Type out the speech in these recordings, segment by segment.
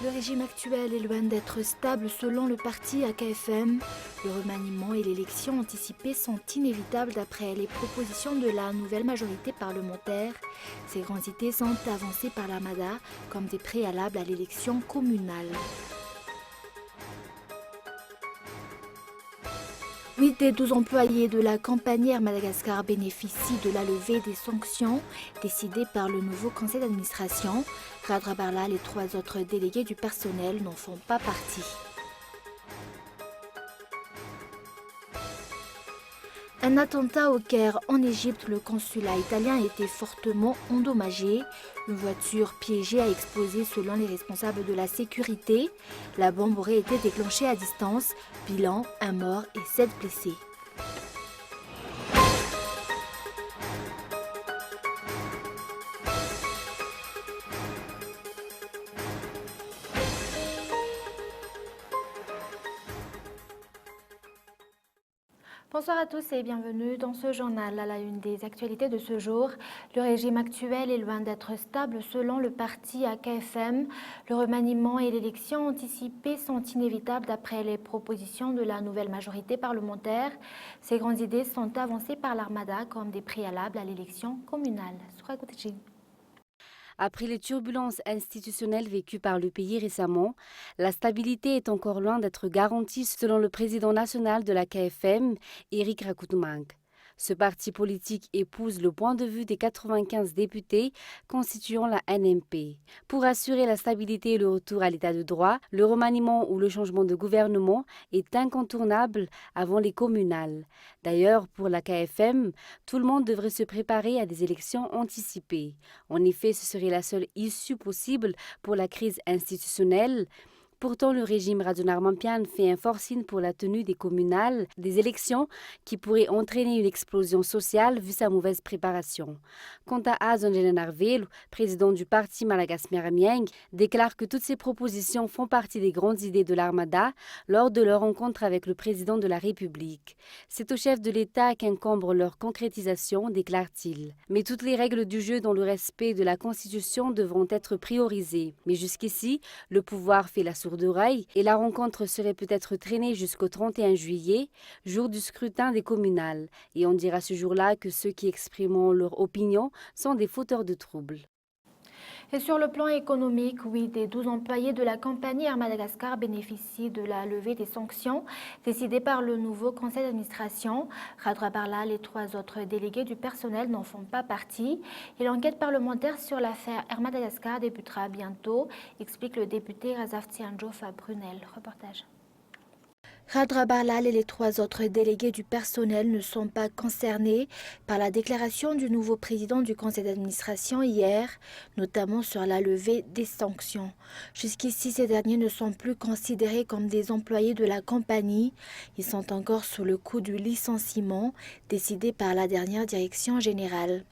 Le régime actuel est loin d'être stable selon le parti AKFM. Le remaniement et l'élection anticipée sont inévitables d'après les propositions de la nouvelle majorité parlementaire. Ces grandes idées sont avancées par l'Armada comme des préalables à l'élection communale. 8 des 12 employés de la compagnie Air Madagascar bénéficient de la levée des sanctions décidées par le nouveau conseil d'administration. Radra Barla, les 3 autres délégués du personnel n'en font pas partie. Un attentat au Caire en Égypte, le consulat italien a été fortement endommagé. Une voiture piégée a explosé selon les responsables de la sécurité. La bombe aurait été déclenchée à distance. Bilan, 1 mort et 7 blessés. Bonsoir à tous et bienvenue dans ce journal. À la une des actualités de ce jour, le régime actuel est loin d'être stable selon le parti AKFM. Le remaniement et l'élection anticipée sont inévitables d'après les propositions de la nouvelle majorité parlementaire. Ces grandes idées sont avancées par l'Armada comme des préalables à l'élection communale. Après les turbulences institutionnelles vécues par le pays récemment, la stabilité est encore loin d'être garantie selon le président national de la KFM, Éric Rakoutoumang. Ce parti politique épouse le point de vue des 95 députés constituant la NMP. Pour assurer la stabilité et le retour à l'état de droit, le remaniement ou le changement de gouvernement est incontournable avant les communales. D'ailleurs, pour la KFM, tout le monde devrait se préparer à des élections anticipées. En effet, ce serait la seule issue possible pour la crise institutionnelle. Pourtant, le régime Radonarmampian fait un forcing pour la tenue des communales, des élections qui pourraient entraîner une explosion sociale vu sa mauvaise préparation. Quant à Azon Arvel, président du parti Malagas Miramieng, déclare que toutes ces propositions font partie des grandes idées de l'Armada lors de leur rencontre avec le président de la République. C'est au chef de l'État qu'incombe leur concrétisation, déclare-t-il. Mais toutes les règles du jeu dans le respect de la Constitution devront être priorisées. Mais jusqu'ici, le pouvoir fait la sourde oreille et la rencontre serait peut-être traînée jusqu'au 31 juillet, jour du scrutin des communales. Et on dira ce jour-là que ceux qui expriment leur opinion sont des fauteurs de troubles. Et sur le plan économique, 8 des 12 employés de la compagnie Air Madagascar bénéficient de la levée des sanctions décidées par le nouveau conseil d'administration. Radra Barla, les 3 autres délégués du personnel n'en font pas partie. Et l'enquête parlementaire sur l'affaire Air Madagascar débutera bientôt, explique le député Razaf Tsiandjof à Brunel. Reportage. Radra Barlal et les 3 autres délégués du personnel ne sont pas concernés par la déclaration du nouveau président du conseil d'administration hier, notamment sur la levée des sanctions. Jusqu'ici, ces derniers ne sont plus considérés comme des employés de la compagnie. Ils sont encore sous le coup du licenciement décidé par la dernière direction générale.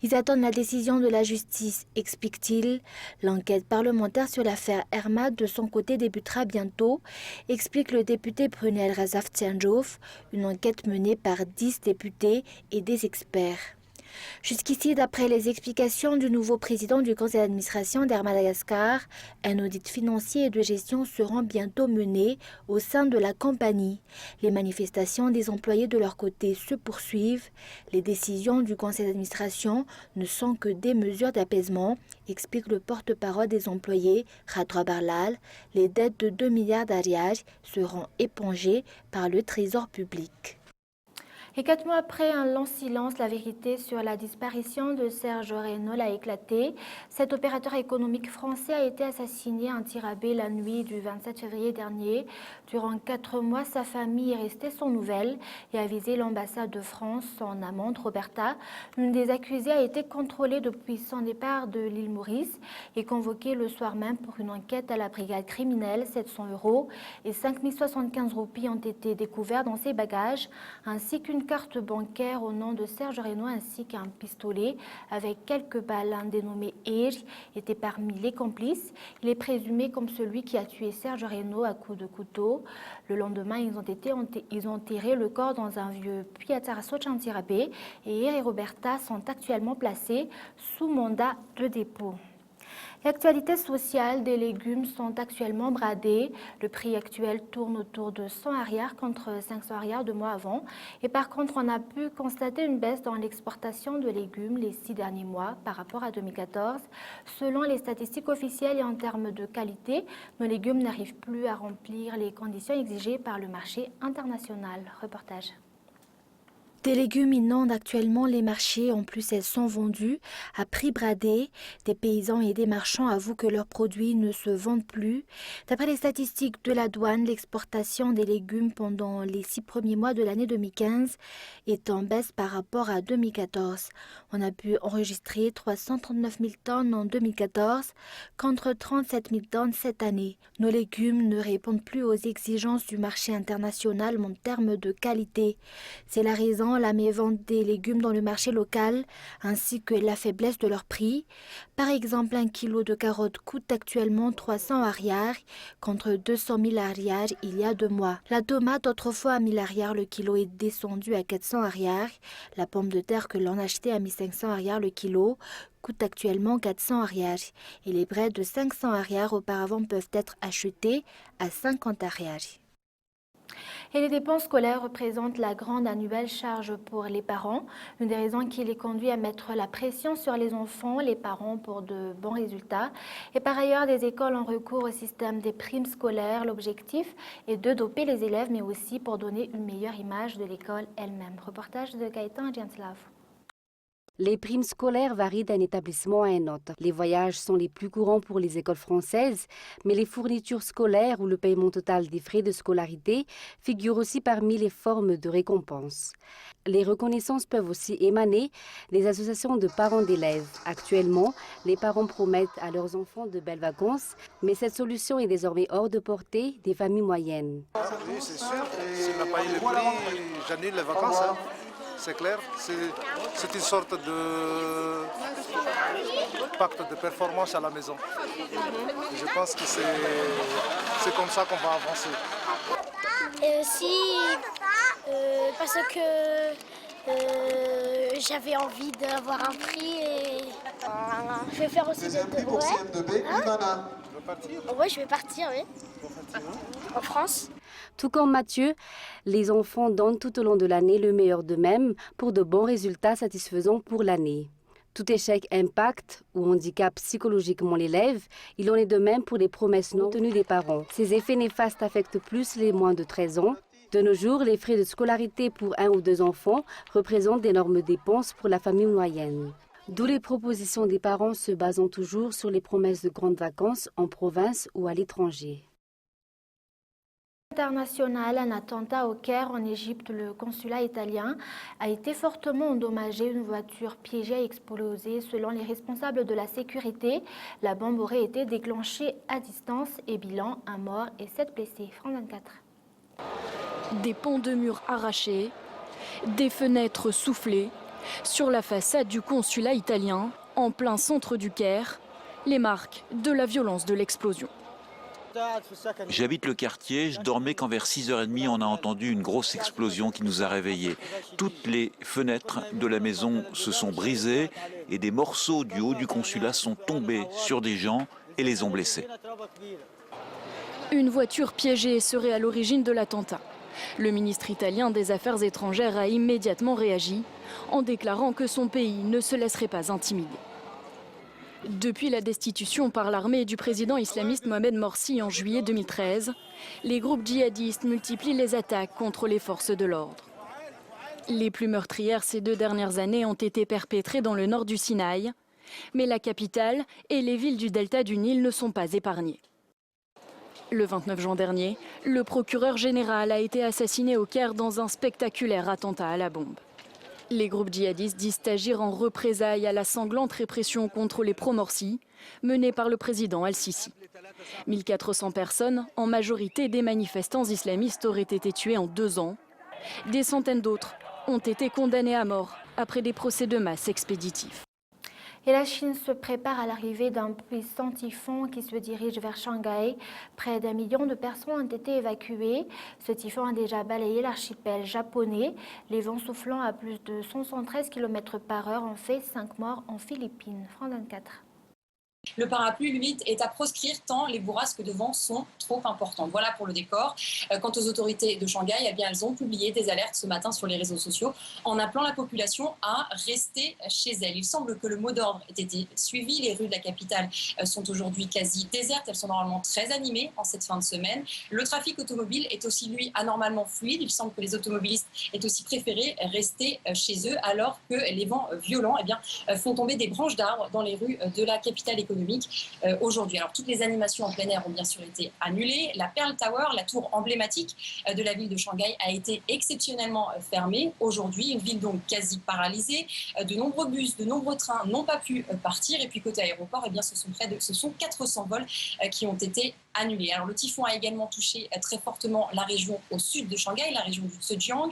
Ils attendent la décision de la justice, explique-t-il. L'enquête parlementaire sur l'affaire Hermad de son côté débutera bientôt, explique le député Brunel Razaf Tsiandjof, une enquête menée par 10 députés et des experts. Jusqu'ici, d'après les explications du nouveau président du conseil d'administration d'Air Madagascar, un audit financier et de gestion seront bientôt menés au sein de la compagnie. Les manifestations des employés de leur côté se poursuivent. Les décisions du conseil d'administration ne sont que des mesures d'apaisement, explique le porte-parole des employés, Radra Barlal. Les dettes de 2 milliards d'ariages seront épongées par le trésor public. Et 4 mois après un long silence, la vérité sur la disparition de Serge Reynol a éclaté. Cet opérateur économique français a été assassiné à un tir à baie la nuit du 27 février dernier. Durant 4 mois, sa famille est restée sans nouvelles et a visé l'ambassade de France en amont, Roberta. L'une des accusées a été contrôlée depuis son départ de l'île Maurice et convoquée le soir même pour une enquête à la brigade criminelle. 700 € et 5075 roupies ont été découverts dans ses bagages, ainsi qu'une carte bancaire au nom de Serge Reynol ainsi qu'un pistolet avec quelques balles. Un dénommé Eri était parmi les complices. Il est présumé comme celui qui a tué Serge Reynol à coups de couteau. Le lendemain, ils ont enterré le corps dans un vieux puits à Tarasso-Chantirabé et Eri et Roberta sont actuellement placés sous mandat de dépôt. Et actualité sociale, des légumes sont actuellement bradés. Le prix actuel tourne autour de 100 arrières contre 500 arrières 2 mois avant. Et par contre, on a pu constater une baisse dans l'exportation de légumes les 6 derniers mois par rapport à 2014. Selon les statistiques officielles et en termes de qualité, nos légumes n'arrivent plus à remplir les conditions exigées par le marché international. Reportage. Des légumes inondent actuellement les marchés, en plus elles sont vendues à prix bradé. Des paysans et des marchands avouent que leurs produits ne se vendent plus. D'après les statistiques de la douane, l'exportation des légumes pendant les 6 premiers mois de l'année 2015 est en baisse par rapport à 2014. On a pu enregistrer 339 000 tonnes en 2014 contre 37 000 tonnes cette année. Nos légumes ne répondent plus aux exigences du marché international en termes de qualité. C'est la raison la mévente des légumes dans le marché local, ainsi que la faiblesse de leur prix. Par exemple, 1 kilo de carottes coûte actuellement 300 arrières contre 200 000 arrières il y a 2 mois. La tomate, autrefois à 1000 arrières le kilo, est descendue à 400 arrières. La pomme de terre que l'on achetait à 1500 arrières le kilo coûte actuellement 400 arrières. Et les braies de 500 arrières auparavant peuvent être achetées à 50 arrières. Et les dépenses scolaires représentent la grande annuelle charge pour les parents. Une des raisons qui les conduit à mettre la pression sur les enfants, les parents pour de bons résultats. Et par ailleurs, des écoles ont recours au système des primes scolaires. L'objectif est de doper les élèves, mais aussi pour donner une meilleure image de l'école elle-même. Reportage de Gaëtan Djanslav. Les primes scolaires varient d'un établissement à un autre. Les voyages sont les plus courants pour les écoles françaises, mais les fournitures scolaires ou le paiement total des frais de scolarité figurent aussi parmi les formes de récompense. Les reconnaissances peuvent aussi émaner des associations de parents d'élèves. Actuellement, les parents promettent à leurs enfants de belles vacances, mais cette solution est désormais hors de portée des familles moyennes. Oui, c'est sûr. S'il n'a pas eu le prix, j'annule les vacances. Hein. C'est clair, c'est une sorte de pacte de performance à la maison. Et je pense que c'est comme ça qu'on va avancer. Et aussi parce que j'avais envie d'avoir un prix et je vais faire aussi Ouais, je vais partir, oui. En France. Tout comme Mathieu, les enfants donnent tout au long de l'année le meilleur d'eux-mêmes pour de bons résultats satisfaisants pour l'année. Tout échec impacte ou handicape psychologiquement l'élève. Il en est de même pour les promesses non tenues des parents. Ces effets néfastes affectent plus les moins de 13 ans. De nos jours, les frais de scolarité pour 1 ou 2 enfants représentent d'énormes dépenses pour la famille moyenne. D'où les propositions des parents se basant toujours sur les promesses de grandes vacances en province ou à l'étranger. International, un attentat au Caire en Égypte, le consulat italien a été fortement endommagé. Une voiture piégée a explosé. Selon les responsables de la sécurité, la bombe aurait été déclenchée à distance et bilan 1 mort et 7 blessés. France 24. Des pans de murs arrachés, des fenêtres soufflées. Sur la façade du consulat italien, en plein centre du Caire, les marques de la violence de l'explosion. J'habite le quartier, je dormais quand vers 6h30 on a entendu une grosse explosion qui nous a réveillés. Toutes les fenêtres de la maison se sont brisées et des morceaux du haut du consulat sont tombés sur des gens et les ont blessés. Une voiture piégée serait à l'origine de l'attentat. Le ministre italien des Affaires étrangères a immédiatement réagi en déclarant que son pays ne se laisserait pas intimider. Depuis la destitution par l'armée du président islamiste Mohamed Morsi en juillet 2013, les groupes djihadistes multiplient les attaques contre les forces de l'ordre. Les plus meurtrières ces 2 dernières années ont été perpétrées dans le nord du Sinaï, mais la capitale et les villes du delta du Nil ne sont pas épargnées. Le 29 juin dernier, le procureur général a été assassiné au Caire dans un spectaculaire attentat à la bombe. Les groupes djihadistes disent agir en représailles à la sanglante répression contre les pro-Morsi menée par le président Al-Sisi. 1400 personnes, en majorité des manifestants islamistes, auraient été tuées en 2 ans. Des centaines d'autres ont été condamnées à mort après des procès de masse expéditifs. Et la Chine se prépare à l'arrivée d'un puissant typhon qui se dirige vers Shanghai. Près d'1 million de personnes ont été évacuées. Ce typhon a déjà balayé l'archipel japonais. Les vents soufflant à plus de 113 km/h ont fait 5 morts en Philippines. France 24. Le parapluie, lui, est à proscrire tant les bourrasques de vent sont trop importantes. Voilà pour le décor. Quant aux autorités de Shanghai, eh bien, elles ont publié des alertes ce matin sur les réseaux sociaux en appelant la population à rester chez elle. Il semble que le mot d'ordre ait été suivi. Les rues de la capitale sont aujourd'hui quasi désertes. Elles sont normalement très animées en cette fin de semaine. Le trafic automobile est aussi, lui, anormalement fluide. Il semble que les automobilistes aient aussi préféré rester chez eux alors que les vents violents eh bien, font tomber des branches d'arbres dans les rues de la capitale économique aujourd'hui. Alors toutes les animations en plein air ont bien sûr été annulées. La Pearl Tower, la tour emblématique de la ville de Shanghai, a été exceptionnellement fermée aujourd'hui. Une ville donc quasi paralysée. De nombreux bus, de nombreux trains n'ont pas pu partir. Et puis côté aéroport, eh bien, ce sont 400 vols qui ont été annulés. Alors le typhon a également touché très fortement la région au sud de Shanghai, la région du Zhejiang.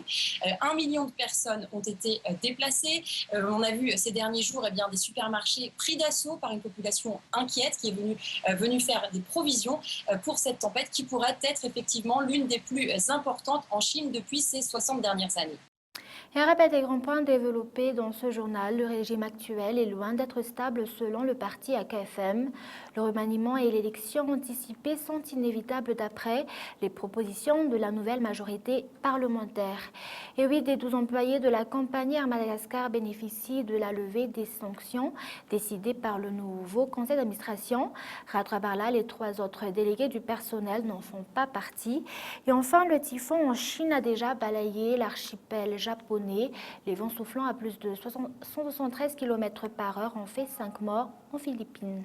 1 million de personnes ont été déplacées. On a vu ces derniers jours eh bien, des supermarchés pris d'assaut par une population inquiète qui est venue faire des provisions pour cette tempête qui pourrait être effectivement l'une des plus importantes en Chine depuis ces 60 dernières années. Et un rappel des grands points développés dans ce journal, le régime actuel est loin d'être stable selon le parti AKFM. Le remaniement et l'élection anticipée sont inévitables d'après les propositions de la nouvelle majorité parlementaire. Et 8 des 12 employés de la compagnie Air Madagascar bénéficient de la levée des sanctions décidées par le nouveau conseil d'administration. Radra Barla, les 3 autres délégués du personnel n'en font pas partie. Et enfin, le typhon en Chine a déjà balayé l'archipel japonais. Les vents soufflant à plus de 173 km/h ont fait 5 morts en Philippines.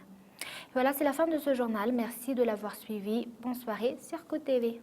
Voilà, c'est la fin de ce journal. Merci de l'avoir suivi. Bonne soirée sur COTV.